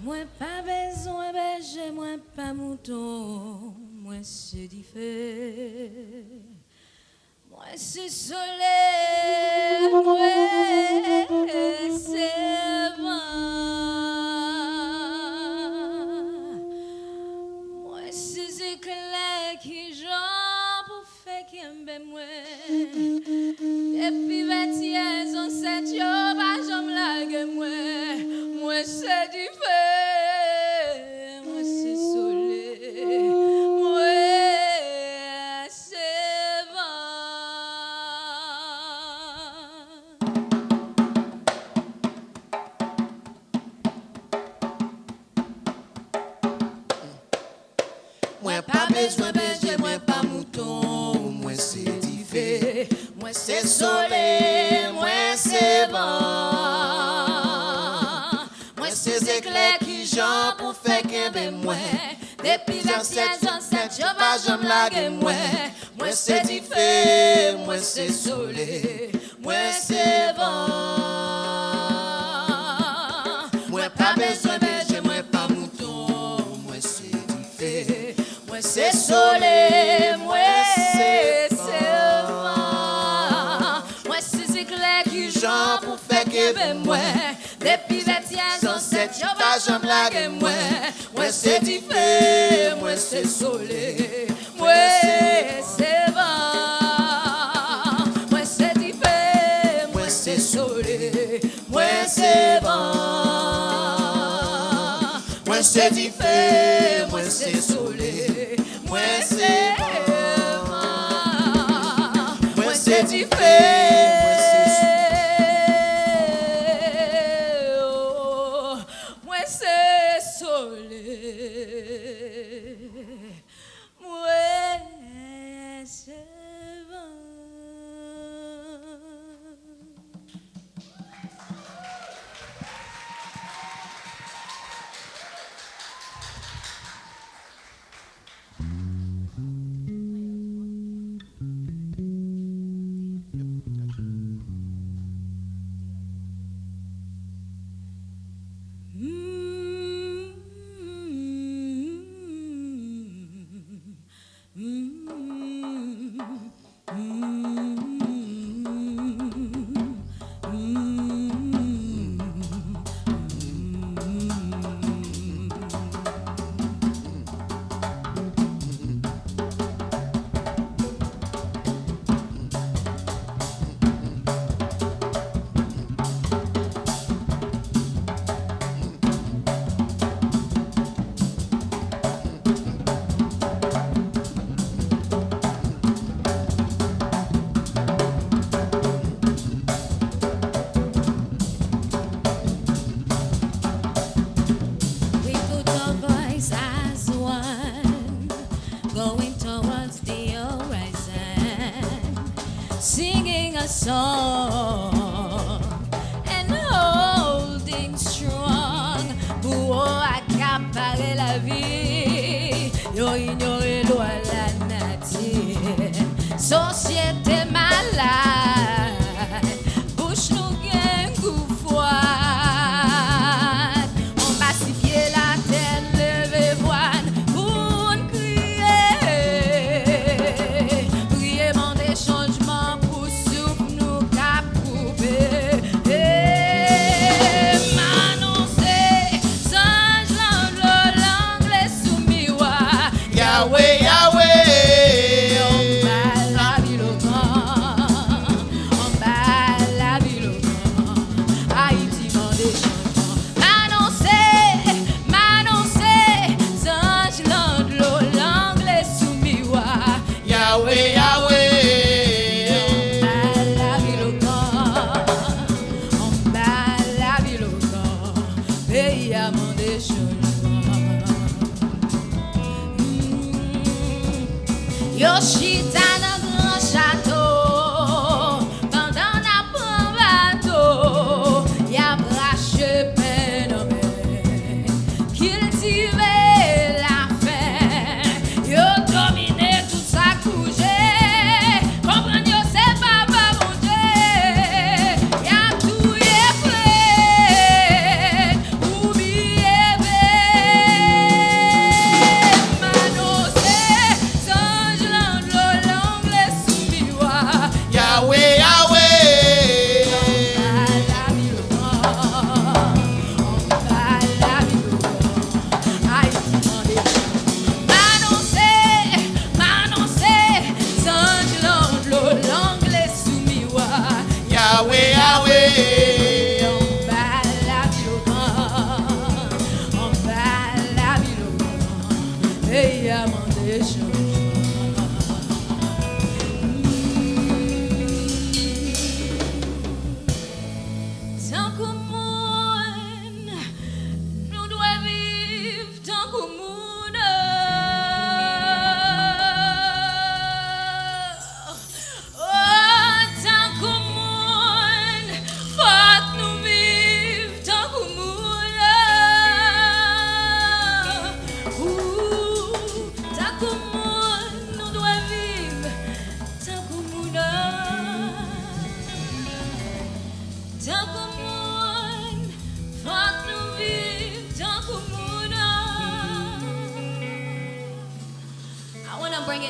Moi pas besoin berger, moi pas mouton, moi c'est différent. Moi c'est soleil, moi c'est vent. Moi c'est éclair qui j'en pour faire qui aime moi. Depuis 20 ans, on s'est dit, oh, bah, j'en blague moi. Moi c'est du feu, moi c'est soleil, moi c'est vent. Moi pas besoin berger, moi pas mouton, moi c'est différent. Moi c'est soleil, moi c'est vent. Moi c'est éclair qui j'en pour faire qu'aimer moi. Depuis 27 ans, je pas j'aime laguer moi. Moi c'est différent, moi c'est soleil, moi c'est vent. Moi pas besoin berger, moi pas mouton, moi c'est différent. Moi c'est soleil, moi c'est vent. Moi c'est éclair qui j'en pour faire qu'aimer moi. Depuis 21 ans, je pas j'aime laguer moi. Moi c'est différent, moi c'est soleil, moi c'est vent. Moi c'est différent, moi c'est soleil, moi c'est vent. Moi c'est différent, moi c'est soleil, moi c'est vent. Moi c'est différent. Song and holding strong pour accaparer la vie, yo ignorer loi la nature, société malade, bouche nous gain goût froid, on massifier la terre, lever voile pour crier, prier, demander changement. Yahweh, Yahweh,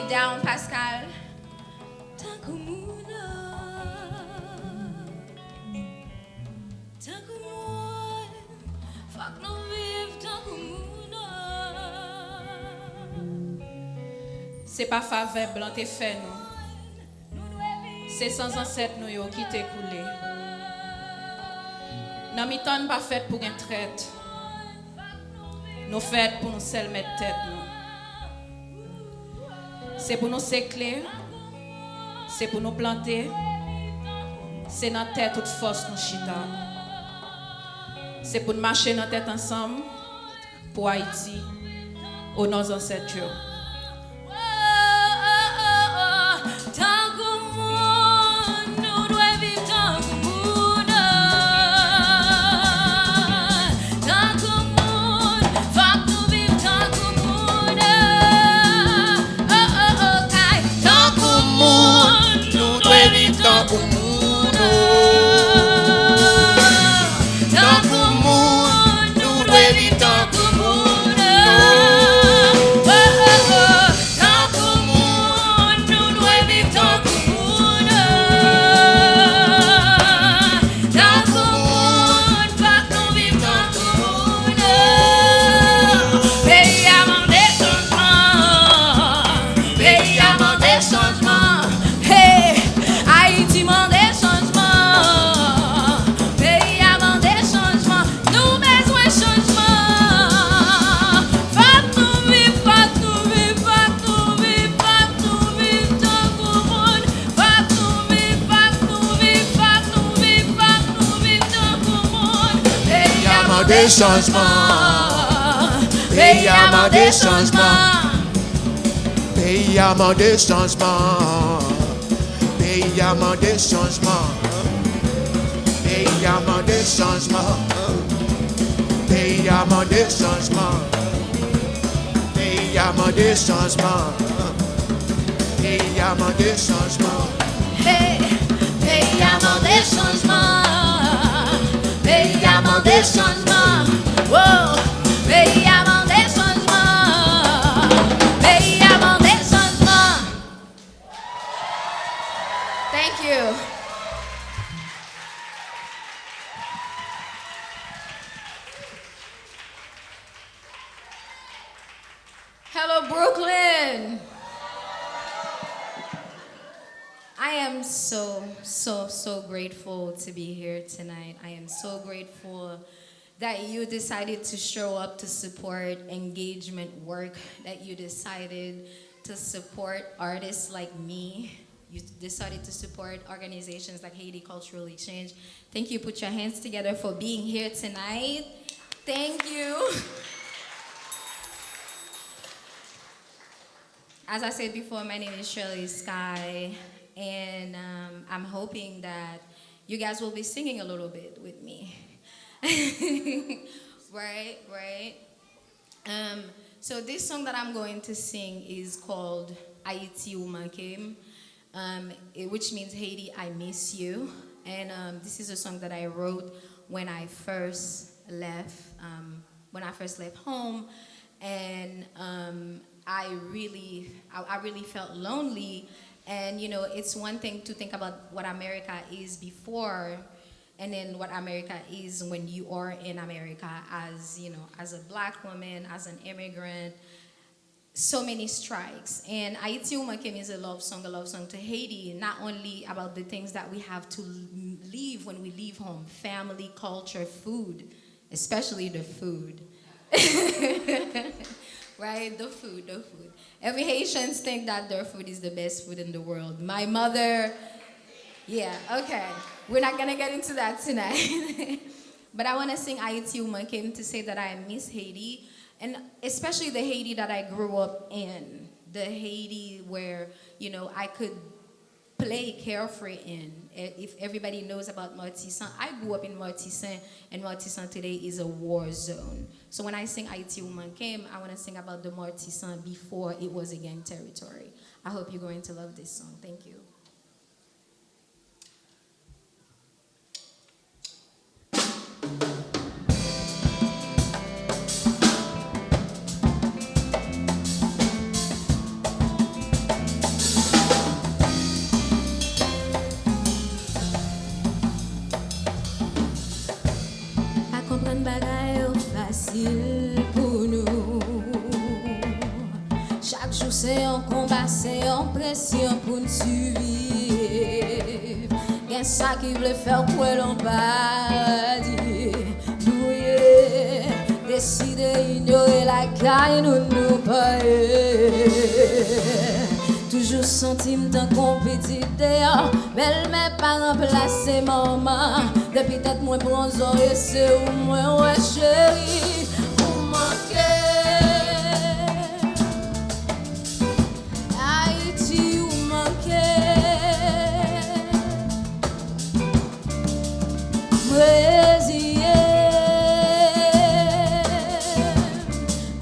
down, Pascal. C'est pas faveur blanc te fait nous. C'est sans ancêtre nous yo qui t'est coulé. Nan mi temps pas fait pour un traite. Nous fait pour nous seul mettre tête nous. C'est pour nous sécler. C'est pour nous planter. C'est dans tête toute force nous chita. C'est pour nous marcher dans tête ensemble pour Haïti aux nos ancêtres. Des changements, pays à des changements, pays à des changements, pays à des changements, pays à des changements, pays à des changements, pays à des changements, pays à des changements, pays à des changements. Pays à des changements, oh, pays à des changements, pays à des changements. Thank you. Hello, Brooklyn. I am so grateful to be here tonight. I am so grateful that you decided to show up to support engagement work, that you decided to support artists like me. You decided to support organizations like Haiti Cultural Exchange. Thank you. Put your hands together for being here tonight. Thank you. As I said before, my name is Sherlee Skai. And I'm hoping that you guys will be singing a little bit with me. Right. So this song that I'm going to sing is called Haiti ou Manquem, which means Haiti, I miss you. And this is a song that I wrote when I first left home. And I really felt lonely. And, you know, it's one thing to think about what America is before and then what America is when you are in America as, you know, as a black woman, as an immigrant. So many strikes. And Haiti ou Manquem is a love song to Haiti, not only about the things that we have to leave when we leave home, family, culture, food, especially the food. Right? The food. Every Haitian think that their food is the best food in the world. My mother, yeah, okay. We're not gonna get into that tonight. But I wanna sing Haiti ou Manquem to say that I miss Haiti, and especially the Haiti that I grew up in. The Haiti where, you know, I could play carefree in. If everybody knows about Martissant, I grew up in Martissant, and Martissant today is a war zone. So when I sing Haiti ou Manquem, I want to sing about the Martissant before it was a gang territory. I hope you're going to love this song. Thank you. pression pour nous survivre. Y'a ça qui veut faire quoi l'on paradis. Nous décider ignorer la caille nous payer. Toujours sentime d'un compétiteur. Belle mais pas remplacer maman. Depuis tête moins bronzor et c'est où moins ouais chérie. Vous manquez. Haïti vous manquez.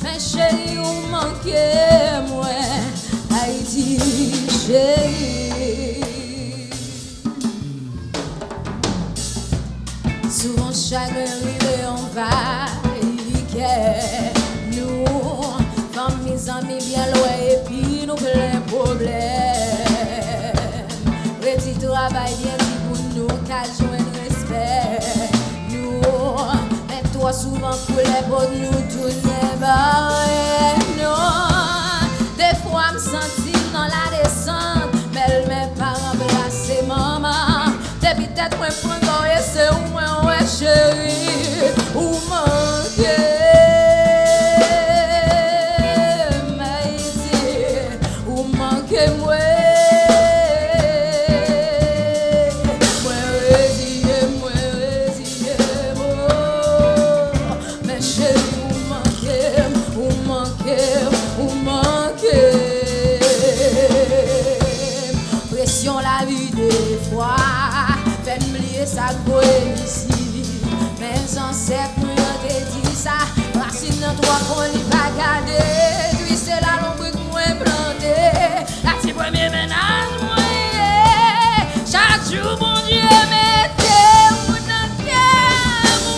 Mais chérie vous manquez moi. Haïti chérie. Souvent chaque arrivée on va nous, comme mes amis bien loin et puis nous plein problème. Petit travail bien dit pour nous qu'à joindre respect. Nous, mais toi souvent pour les bonnes nous tourner barrés. Non, des fois me sentis dans la descente, mais mes parents remplacer maman. Depuis tête moi prendre et c'est où moi ouais chérie, où manquer. La vie des fois fait m'oublier ça goûter ici. Mes ancêtres nous ont dit ça. Racine dans toi qu'on n'y va garder. Puis c'est la lombrique moins plantée. La petite premier ménage moins. Chaque jour bon Dieu mettez vous dans cœur vous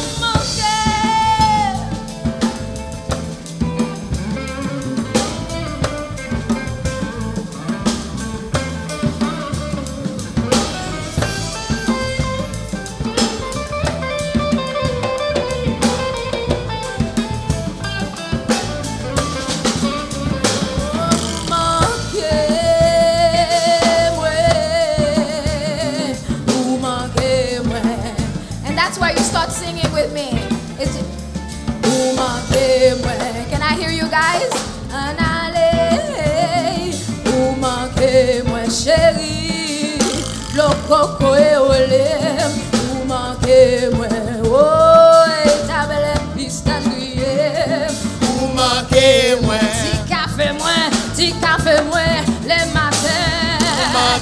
start singing with me. Is it? Can I hear you guys? Anale, ou manquez moi chérie, le coco et olé, ou manquez moi, oh et ta belle pistache grillée, ou manquez moi, petit café moi, les matins,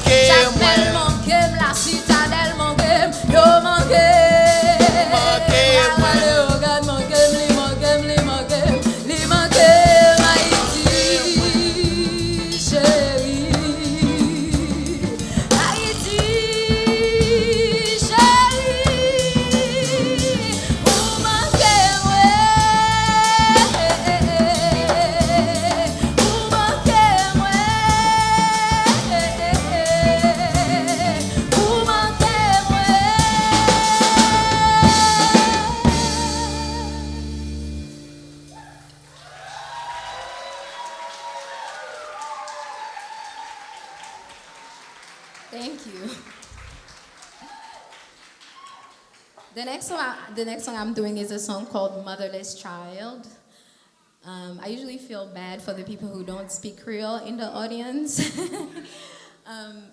chaque belle manquez la citadelle manquez, yo manquez. Thank you. The next song I'm doing is a song called Motherless Child. I usually feel bad for the people who don't speak Creole in the audience.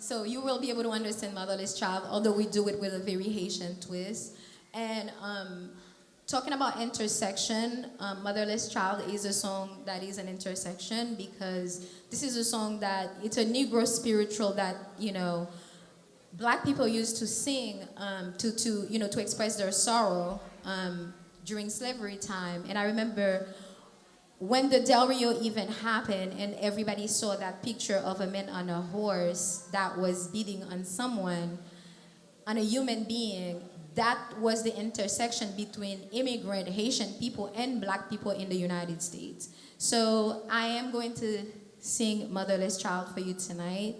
So you will be able to understand Motherless Child, although we do it with a very Haitian twist. And talking about intersection, Motherless Child is a song that is an intersection because this is a song that, it's a Negro spiritual that, you know, Black people used to sing to express their sorrow during slavery time. And I remember when the Del Rio event happened and everybody saw that picture of a man on a horse that was beating on someone, on a human being, that was the intersection between immigrant Haitian people and Black people in the United States. So I am going to sing Motherless Child for you tonight.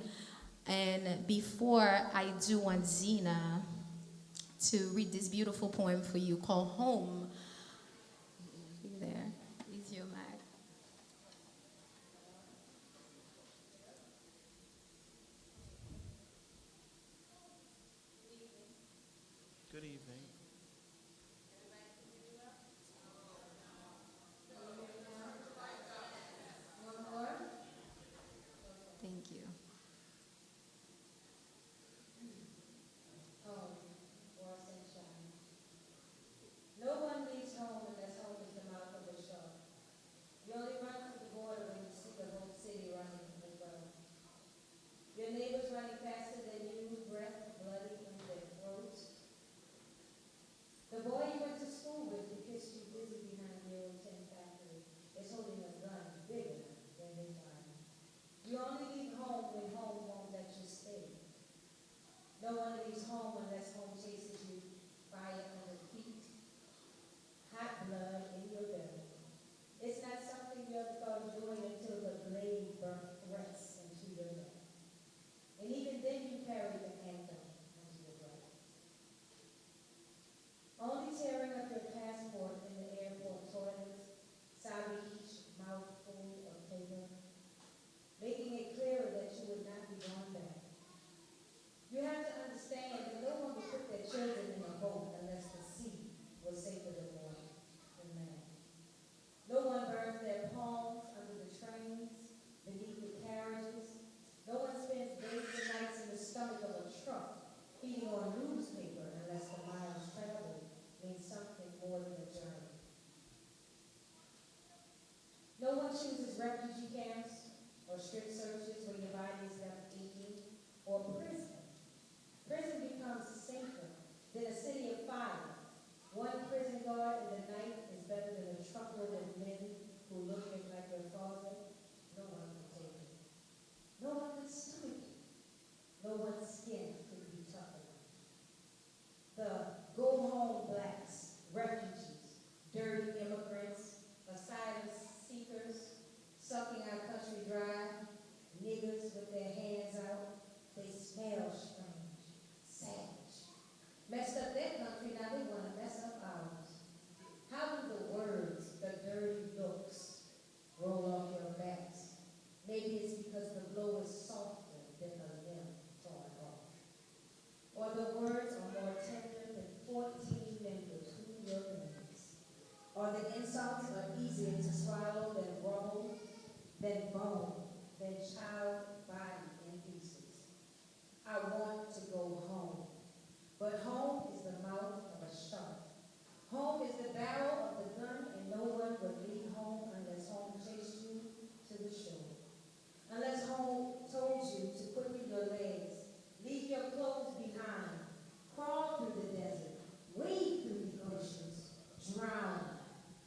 And before I do want Zena to read this beautiful poem for you called Home. There is your mic. evening. Thank you. Home, or sunshine. No one leaves home unless home is the mouth of a shark. You only run to the border when you see the whole city running as well. Your neighbors running faster than you, breath bloody in their throats. The boy you went to school with because you're busy behind the old tin factory is holding a gun bigger than his body. You only leave home when home won't let you stay. No one leaves home unless home chases you, fire under feet, hot blood in your belly. It's not something you ever thought of doing until the blade burnt threats into your neck. And even then you carry the anthem under your breath. Only tearing up your passport in the airport toilets, sobbing each mouthful of paper, making it clearer that you would not be gone back. You have to understand that no one would put their children in a boat unless the sea was safer than land. No one burns their palms under the trains, beneath the carriages. No one spends days and nights in the stomach of a truck, feeding on newspaper unless the miles traveled means something more than a journey. No one chooses refugee camps or strip searches where your body is left aching, or prison. Prison becomes safer than a city of fire. One prison guard in the night is better than a truckload of men who look just like their father. No one can take it. No one can stomach it. No one's skin could be tough enough. The go home blacks, refugees, dirty immigrants, asylum seekers, sucking our country dry, niggers with their hands out, they smell strange, savage. Messed up their country, now they want to mess up ours. How do the words, the dirty looks, roll off your backs? Maybe it's because the blow is softer than a limb torn off. Or the words are more tender than 14 members who your enemies. Or the insults are easier to swallow than rubble, than bone, than child body in pieces. I want to go home. But home is the mouth of a shark. Home is the barrel of the gun, and no one would leave home unless home chased you to the shore. Unless home told you to quicken your legs, leave your clothes behind, crawl through the desert, wade through the oceans, drown,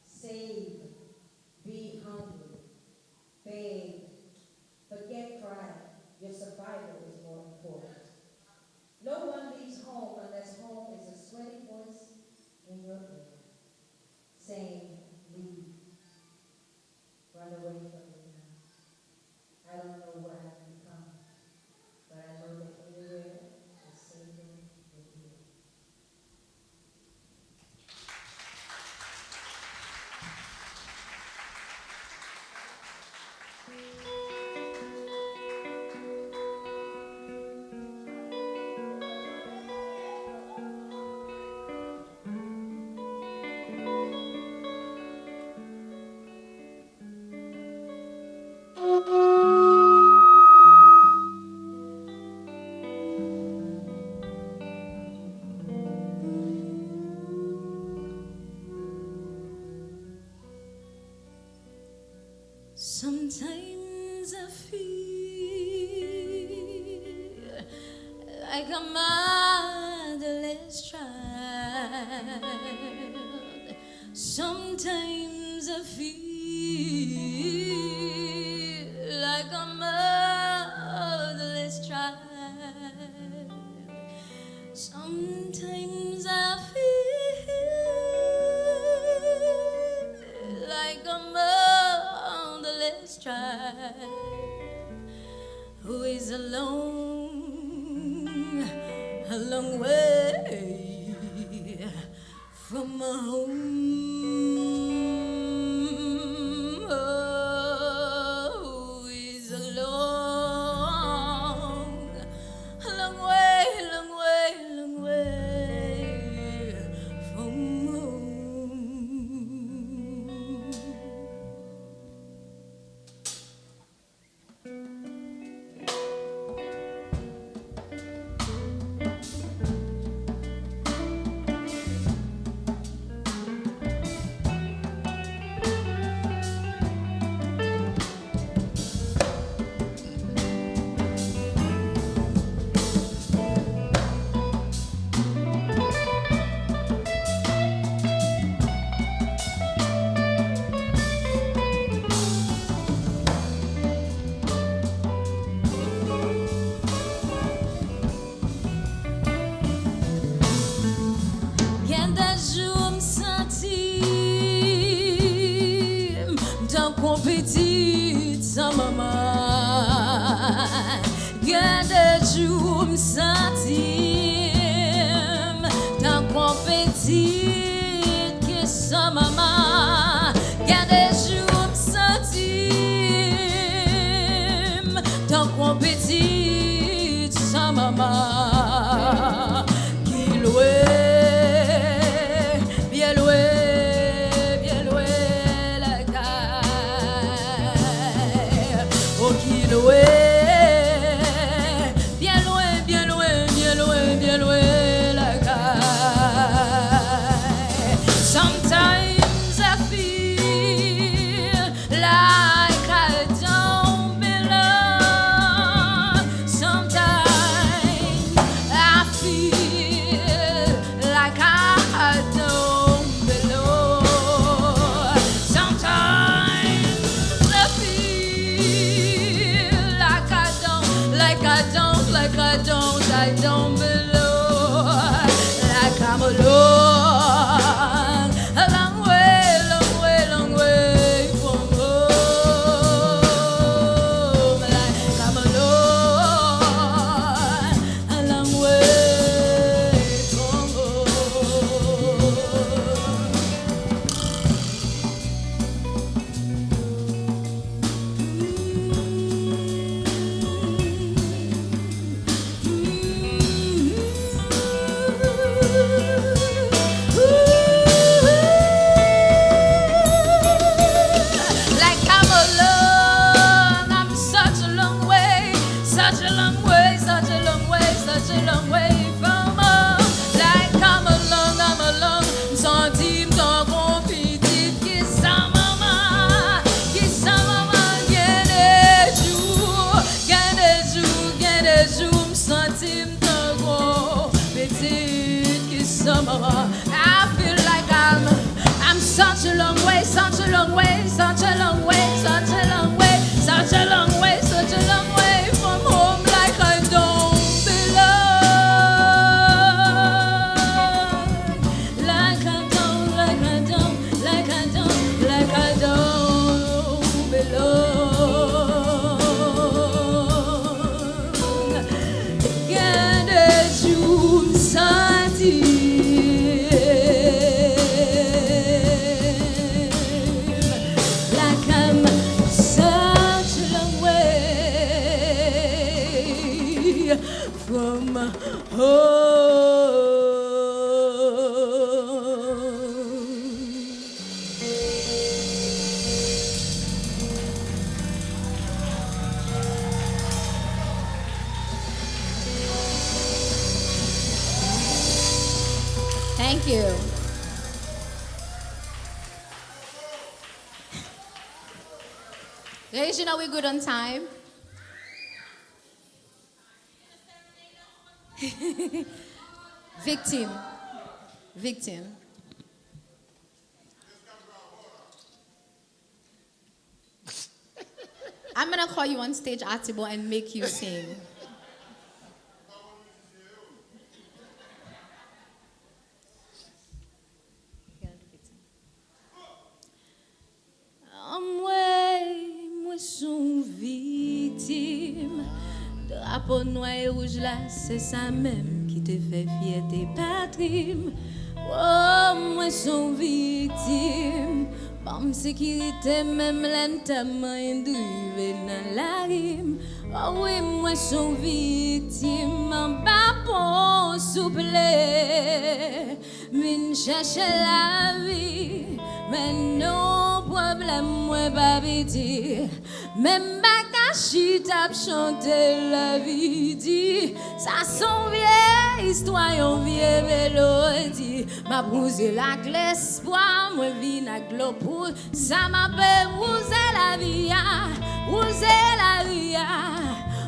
save, be hungry, beg, forget pride. Your survival is more important. No one leaves home unless home is a sweaty voice in your ear, saying, leave, run away from me now. I don't know what I've become, but I know that anywhere is safer with you. Sometimes I feel like a motherless child. Sometimes I feel like a motherless child. Sometimes I feel like a motherless child who is alone, a long way from home. Oh, who is alone, a long way, long way, long way compétit sans maman. Garde jour me sentim, tant compétit que sans maman. Garde jour me sentim, tant compétit sans maman. Qui loin, bien loin. Bien loin, bien loin, bien loin, bien loin la caille. Sometimes I feel like I don't belong. Sometimes I feel like I don't belong. Sometimes I feel like I don't belong, like I'm alone, a long way, long way, long way from home, like I'm alone, a long way from home. I feel like I'm such a long way, such a long way, such a long way, such a long way, such a long way, such a long way from home, like I don't belong, like I don't, like I don't, like I don't, like I don't belong. Garde jour me sentir. From home. Thank you. Guys, you know we're good on time. Victim. I'm gonna call you on stage, Atibo, and make you sing. Moi son victime. Drapeau noir et rouge là, c'est ça même qui te fait fierté patrie. Oh, moi son victime. Comme sécurité même lentement induit dans la rime. Oh oui, moi son victime. En bas pour souple. Vine chercher la vie. Mais non problème, moi pas pitié. Même Bakashi tape chanter la vie dit. Ça son vieille histoire, une vieille mélodie. M'a brisé la glace, moi vine à glopou. Ça m'appelle rouser la vie, rouser la vie.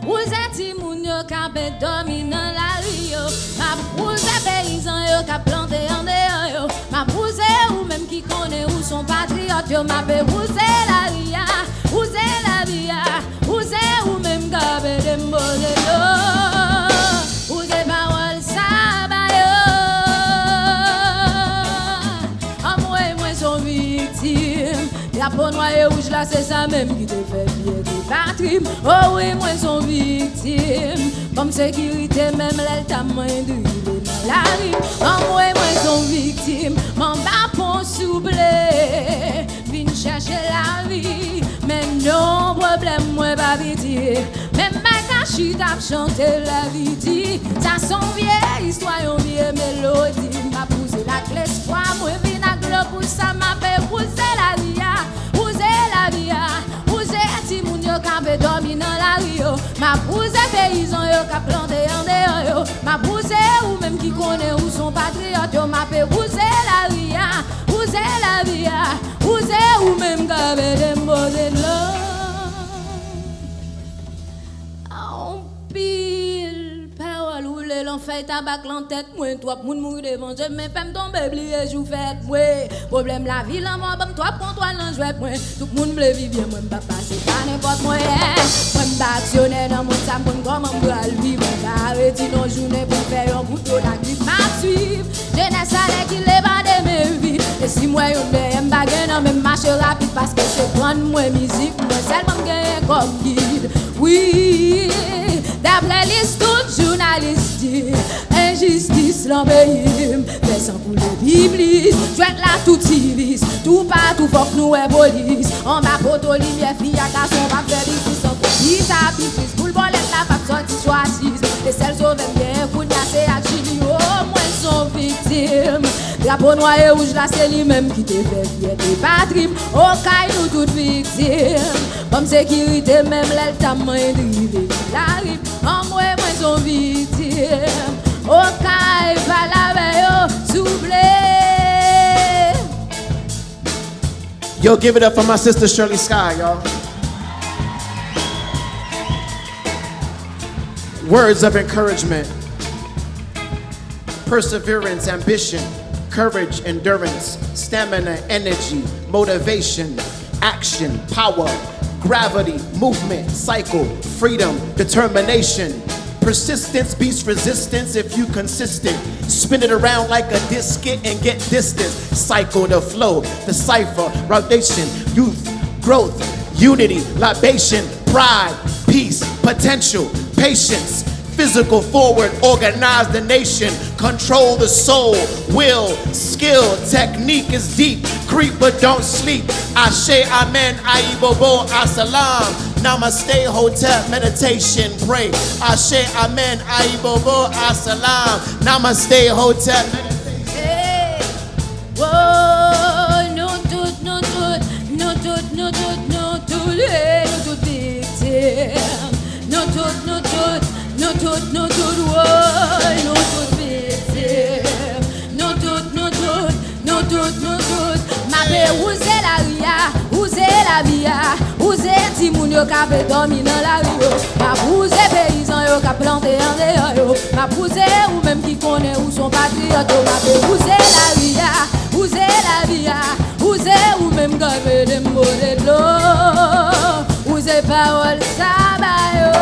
Rouser timoun yo ka pe dormi dans la rue yo. M'a rouser paysan yo ka planté en dehors yo. M'a rouser ou même qui connaît où son patriote yo. M'a pe rouser la vie, rouser la vie. Rouser ou même ka pe dembole yo. Rouser parole ça ba yo. Moi son victime. La drapeau noir et rouge là, c'est ça même qui te fait pied de patrie. Oh oui, moi son victime. Comme sécurité, même l'aile t'a main de dans la rue. Oh moi son victime. M'en bas pour souffler. Vine chercher la vie. Mais non, problème, moi pas pitié. Même ma cachette a chanté la vie. Ça son vieille histoire, une vieille mélodie. M'a poussé la clé, l'espoir, moi vine à gloire pour ça, m'a fait pousser la vie. Pousser la vie. Si moun yo ka pe dormi dans la rio, ma pousse paysan yo ka planté en dehors yo, ma pousse ou même qui connaît où son patriote yo, ma pe pousse la ria, pousse la via, pousse ou même ka pe déposer de l'eau. En pile parole ou l'enfer tabac en tête moi, toi moun mourir devant Dieu, mais femme tomber oublier jou fait moi. Problème la vie là moi bam toi prends toi l'en jouet moi. Tout moun veut vivre bien moi pas passer par n'importe moyen. Moi pas actionner dans mon ça pour comment moi vivre. Arrêter nos journées pour faire un bout de la grippe m'a suivre. Jeunesse allait qui les va de mes vies. Et si moi yo me baguette dans même marche rapide parce que c'est prendre moi musique moi seulement gagner comme guide. Oui, d'après l'histoire journaliste, injustice l'embellit, descend pour les bibliques, jouette là tout civis, tout partout faut que nous est police, on va poto lumière fille à garçon va faire des fils sans petit à petit, pour le bolette la pas sorti choisisse, et celles sauve bien pour n'y assez à Chili, oh moi sont victimes, drapeau noir et rouge là c'est lui-même qui te fait fier des patries, oh caille nous toutes victimes, comme sécurité même l'aile ta main drivé, la rip, en moi sont victimes, oh caille va la veille, souffler. Yo, give it up for my sister Sherlee Skai, y'all. Words of encouragement, perseverance, ambition, courage, endurance, stamina, energy, motivation, action, power, gravity, movement, cycle, freedom, determination. Persistence beats resistance if you consistent. Spin it around like a disket and get distance. Cycle the flow, the cipher, rotation, youth, growth, unity, libation, pride, peace, potential, patience. Physical forward, organize the nation, control the soul, will, skill, technique is deep, creep but don't sleep. Ashe, amen, aibobo, asalam. Namaste, hotel, meditation, pray. Ashe, amen, aibobo, asalam. Namaste, hotel, meditation. Hey, whoa, no tout, no tout, no tout, no tout, no tout, hey, no tout victime, no tout, no tout. No tout, no tout, ouais, no tout victime. No tout, no tout, no tout, no tout. Ma paix, où c'est la ria, où c'est la via, où c'est Timoun yo ka pe dormi dans la rio. Ma pousse paysan yo ka planté en dehors yo. Ma pousse ou même qui connaît où son patriote yo. Ma paix, où c'est la ria, où c'est la via, où c'est ou même ka pe dem bode de l'eau. Où c'est parole sabayo.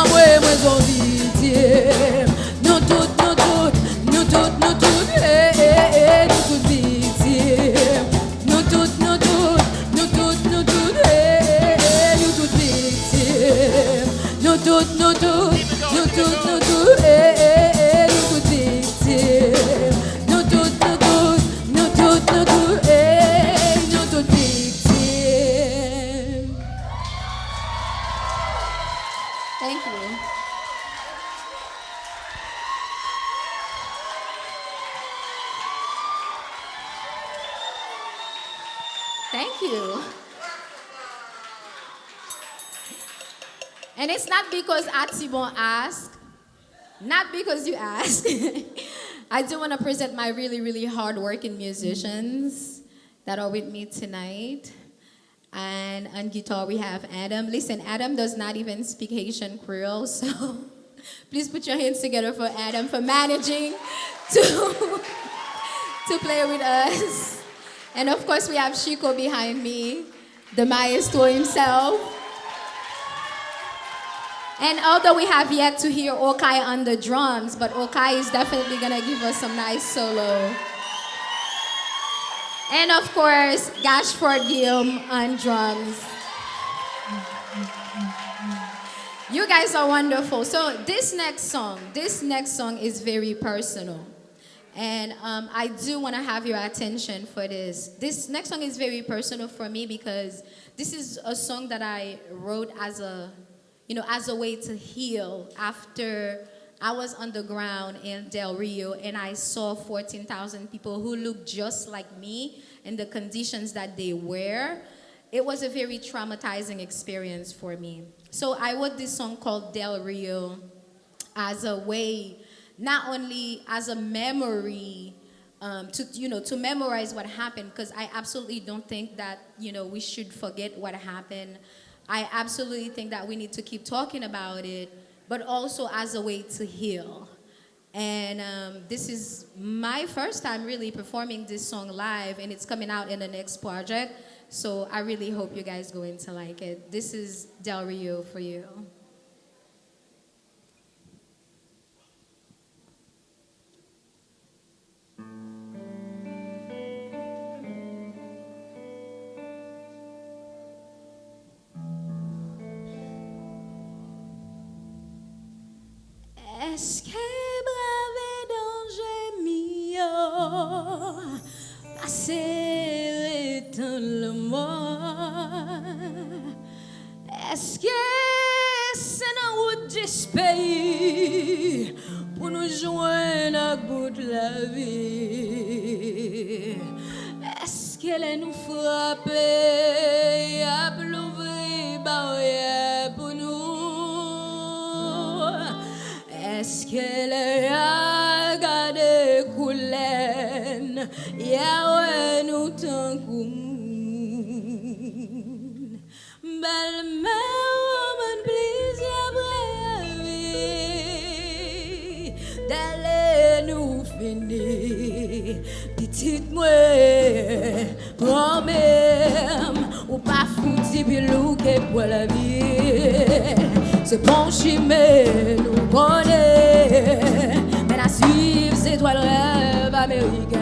Moi son victime, nous toutes, nous toutes, nous toutes, nous toutes, nous toutes victimes, nous toutes, nous toutes, nous toutes, nous toutes, nous toutes victimes, nous toutes, nous toutes, nous toutes, nous toutes, nous toutes victimes, nous toutes, nous toutes, nous toutes, nous toutes, nous toutes victimes. Thank you. Thank you. And it's not because Atibon asked, not because you asked. I do want to present my really, really hard-working musicians that are with me tonight. And on guitar we have Adam. Listen, Adam does not even speak Haitian Creole, so please put your hands together for Adam for managing to play with us. And of course we have Chico behind me, the maestro himself. And although we have yet to hear Okai on the drums, but Okai is definitely gonna give us some nice solo. And of course, Gashford Guillaume on drums. You guys are wonderful. So this next song is very personal. And I do want to have your attention for this. This next song is very personal for me because this is a song that I wrote as a way to heal after I was underground in Del Rio and I saw 14,000 people who looked just like me in the conditions that they were. It was a very traumatizing experience for me. So I wrote this song called Del Rio as a way, not only as a memory, to memorize what happened, because I absolutely don't think that, we should forget what happened. I absolutely think that we need to keep talking about it, but also as a way to heal. And this is my first time really performing this song live, and it's coming out in the next project. So I really hope you guys going to like it. This is Del Rio for you. Est-ce que brave danger mio passer dans le monde? Est-ce que c'est dans route du pays pour nous joindre à bout de la vie? Est-ce qu'elle nous frappe à l'ouvrir barrière pour nous? Est-ce qu'elle a gardé coulen? Yahweh nous t'en coule. Belle-mère, mon plaisir bravé, d'aller nous finir. Petite moi, moi-même, ou pas foutu bilou que pour la vie. C'est bon chimé, nous connaît. Mais la suivre, c'est toi le rêve américain.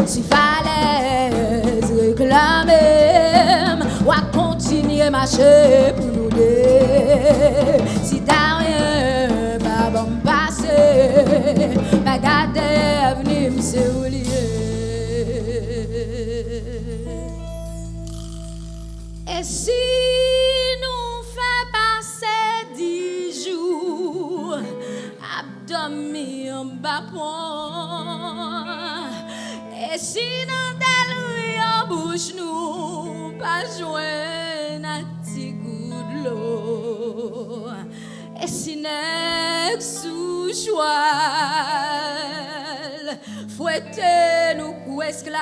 Si falaise réclamer, ou à continuer à marcher pour nous deux. Si t'as rien, pas bon passer, pas garder avenir, c'est oublier. Et si nous fait passer 10 jours à dormir en bas point, et si dans Del Rio en bouche nous pas joindre un petit goût de l'eau, et si n'est sous choix fouetter nous coups esclaves,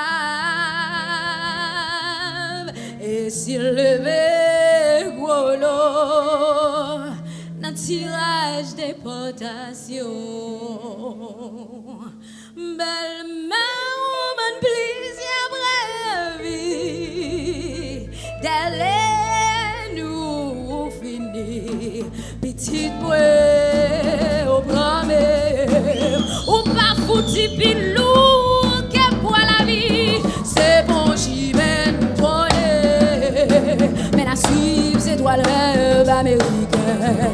et si lever gros lot dans tirage déportation, belle-mère, mon plaisir bravi, d'aller nous finir, petite bouée au premier, ou pas foutu pilou, que pour la vie, c'est bon, j'y vais nous connaître, mais la suivre, c'est toi le rêve américain.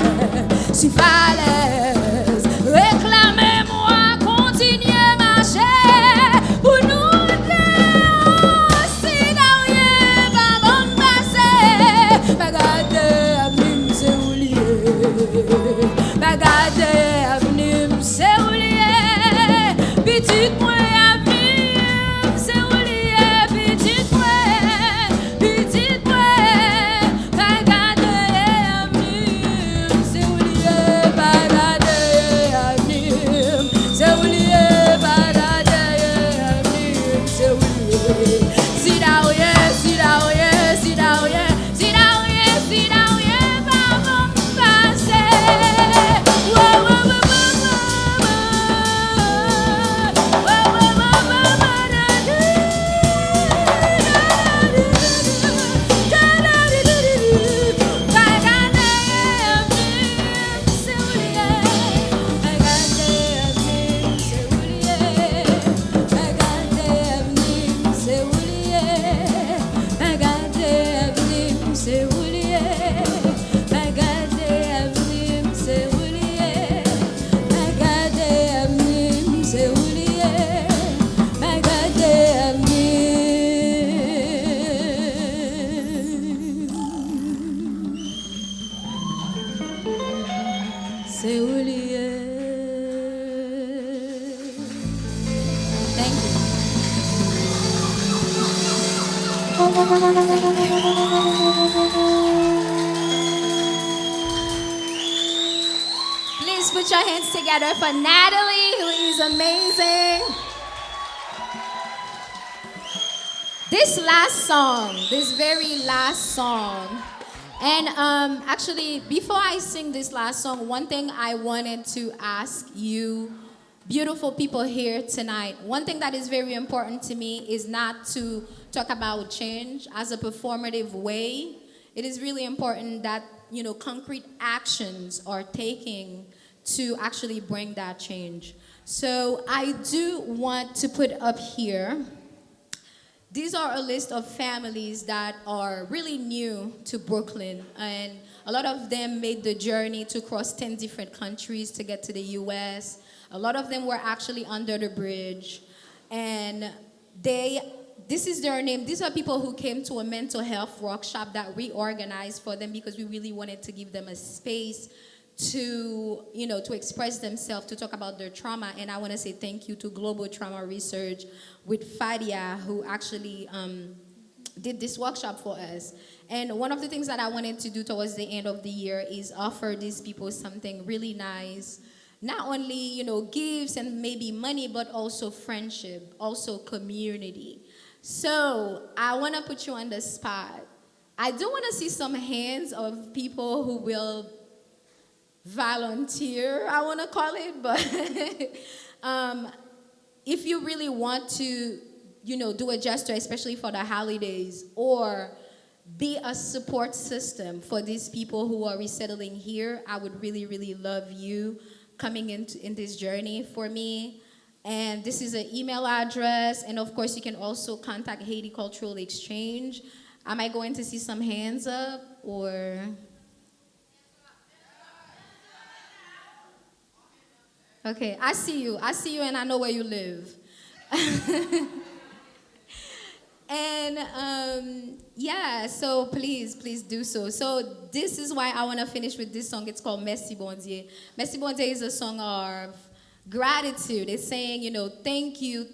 Si falaise, réclamez-moi, continuez marcher pour nous deux. Si derrière, pas bon passer, pas garder avenue, c'est oublié. Pas garder avenue, c'est oublié. Petite moi, avenue, c'est oublié. Petite moi, petite moi. Pas garder avenue, c'est oublié. Pas garder Please put your hands together for Natalie, who is amazing. This very last song, and actually, before I sing this last song, one thing I wanted to ask you, beautiful people here tonight, one thing that is very important to me is not to talk about change as a performative way. It is really important that, concrete actions are taken to actually bring that change. So I do want to put up here, these are a list of families that are really new to Brooklyn, and a lot of them made the journey to cross 10 different countries to get to the US. A lot of them were actually under the bridge, and this is their name. These are people who came to a mental health workshop that we organized for them because we really wanted to give them a space to, to express themselves, to talk about their trauma. And I want to say thank you to Global Trauma Research with Fadia, who actually did this workshop for us. And one of the things that I wanted to do towards the end of the year is offer these people something really nice. Not only, gifts and maybe money, but also friendship, also community. So I want to put you on the spot. I do want to see some hands of people who will volunteer, I want to call it, but if you really want to, do a gesture, especially for the holidays, or be a support system for these people who are resettling here, I would really, really love you coming in this journey for me. And this is an email address, and of course you can also contact Haiti Cultural Exchange. Am I going to see some hands up, or? Okay, I see you, and I know where you live. And yeah, so please do so. So this is why I want to finish with this song. It's called Merci Bon Dieu. Merci Bon Dieu is a song of gratitude. It's saying, thank you,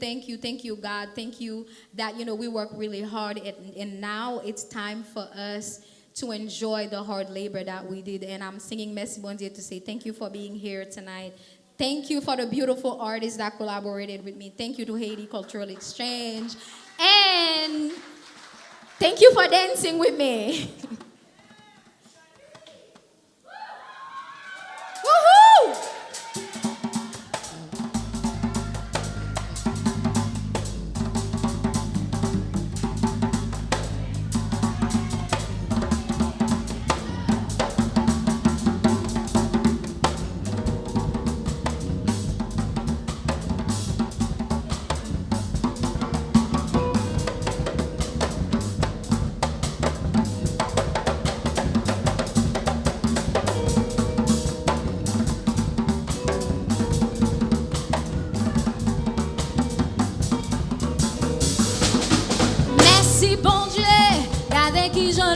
God. Thank you that, we work really hard, and now it's time for us to enjoy the hard labor that we did. And I'm singing Merci Bon Dieu to say thank you for being here tonight. Thank you for the beautiful artists that collaborated with me. Thank you to Haiti Cultural Exchange. And thank you for dancing with me. Woohoo!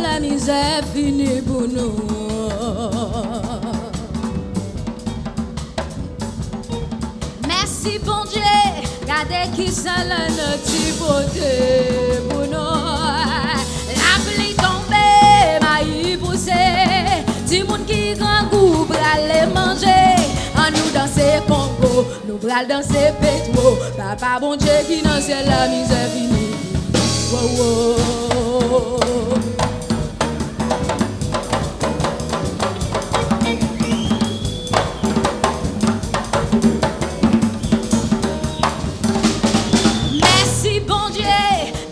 La misère finie pour nous. Merci bon Dieu, regardez qui ça la notre beauté pour nous. La pluie tombée, maïs poussé, du monde qui grand goût aller manger. En nous danser Congo, nous bral danser pétro. Papa bon Dieu qui dans la misère finie. Wow, wow.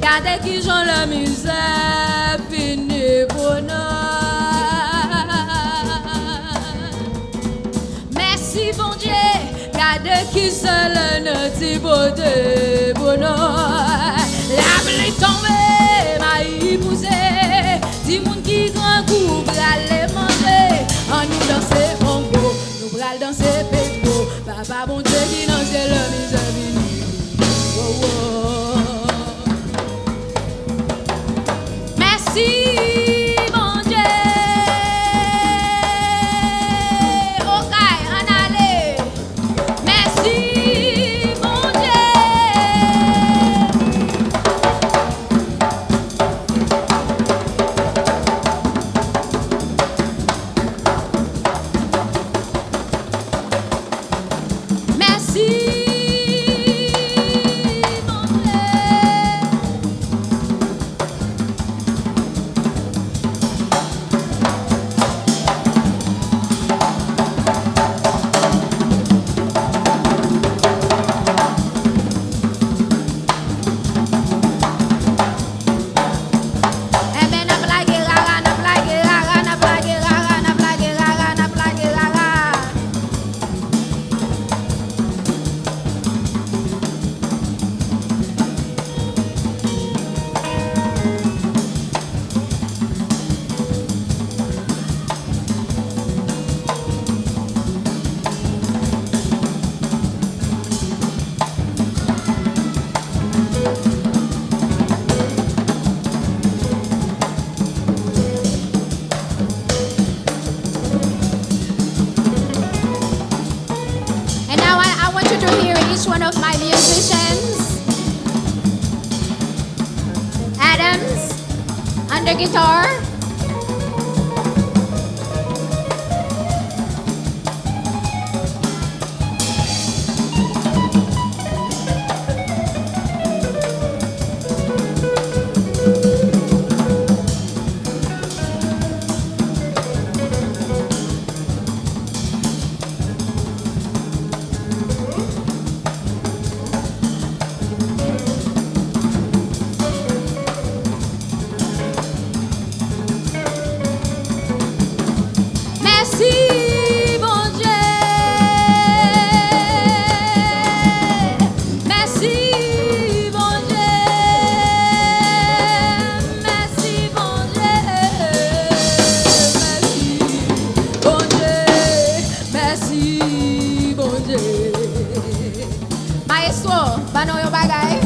Regardez qui j'en la misère finie pour nous. Merci bon Dieu, regardez qui seul notre beauté pour nous. La pluie tombée, maïs poussé, du monde qui grand goût aller manger. En nous danser Congo, nous bral danser pétro. Papa bon Dieu qui dans la misère finie. Oh, oh. Merci, mon Dieu. Ok, en allez. Merci, mon Dieu. to hear each one of my musicians. Adams, under guitar. Maestro, bano yung bagay.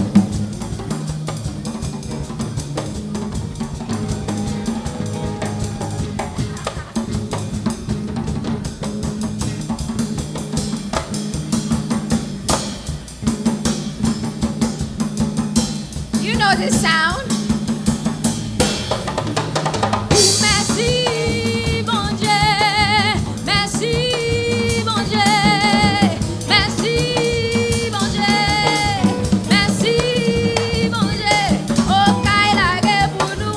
You know this sound. Merci, bon Dieu. Merci, bon Dieu. Merci, bon Dieu. Merci, bon Dieu. Oh, Kaila, que pour nous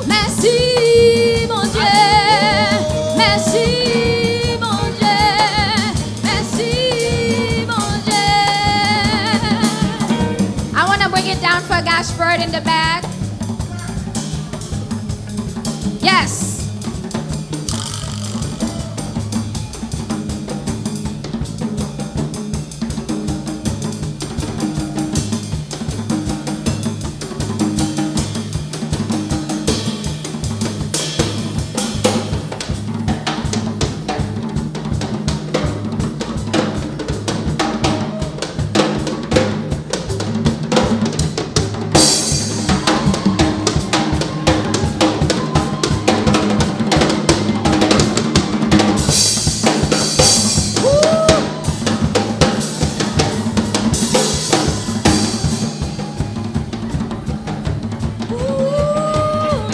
Merci, mon Dieu. Merci, mon Dieu. Merci, mon Dieu. I want to bring it down for Gashford in the back. Yes.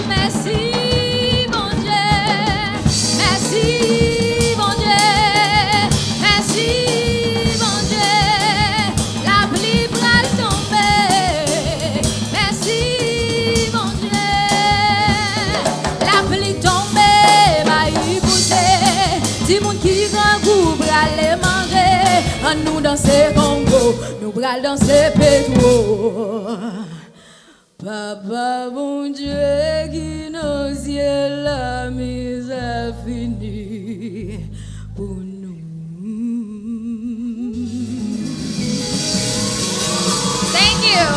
Merci, mon Dieu. Merci, mon Dieu. Merci, mon Dieu. La pluie pral tomber. Merci, mon Dieu. La pluie tomber, va y pousser. Si moun qui grand goût pral les manger. En nous danser Congo, nous pral danser Pedro. Papa, bon Dieu, qui nos yeux la mise à fini pour nous. Thank you.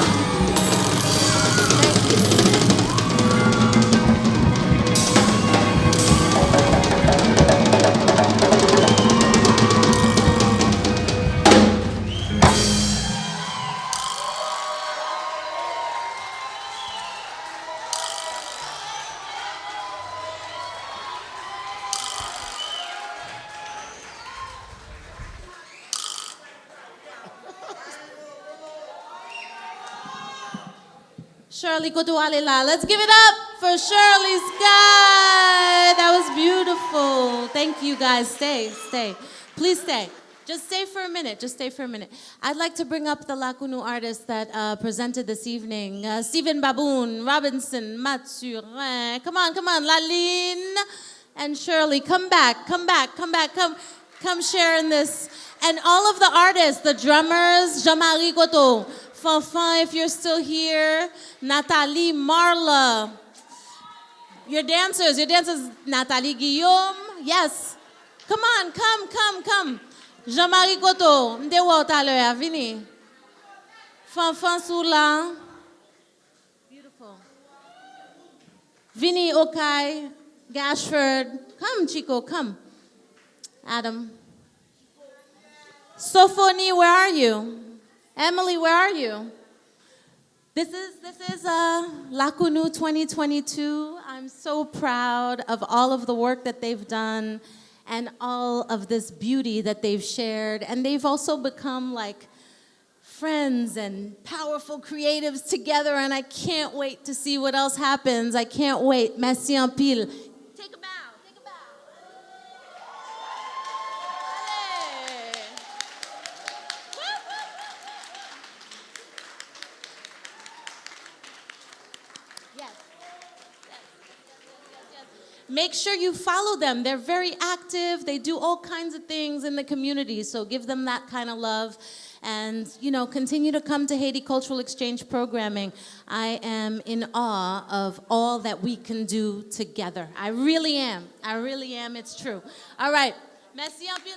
Sherlee Kotualila. Let's give it up for Sherlee Skai. That was beautiful. Thank you guys. Stay. Please stay. Just stay for a minute. I'd like to bring up the Lakou artists that presented this evening. Stephen Baboon, Robinson, Mathurin. Come on. Laline and Sherlee, come back. Come share in this. And all of the artists, the drummers, Jean-Marie Koto, Fanfan, if you're still here, Nathalie, Marla, your dancers, Nathalie Guillaume, yes. Come on, come. Jean-Marie Koto, m'dewa tout à l'heure, vini. Fanfan Soula, beautiful. Vinny Okai, Gashford, come Chico, come. Adam, Sophony, where are you? Emily, where are you? This is Lakou 2022. I'm so proud of all of the work that they've done and all of this beauty that they've shared. And they've also become like friends and powerful creatives together, and I can't wait to see what else happens. I can't wait. Merci en pile. Take a bow. Take a bow. Allez. Yes. Make sure you follow them. They're very active. They do all kinds of things in the community, so give them that kind of love. And, continue to come to Haiti Cultural Exchange Programming. I am in awe of all that we can do together. I really am. It's true. All right. Merci en pile.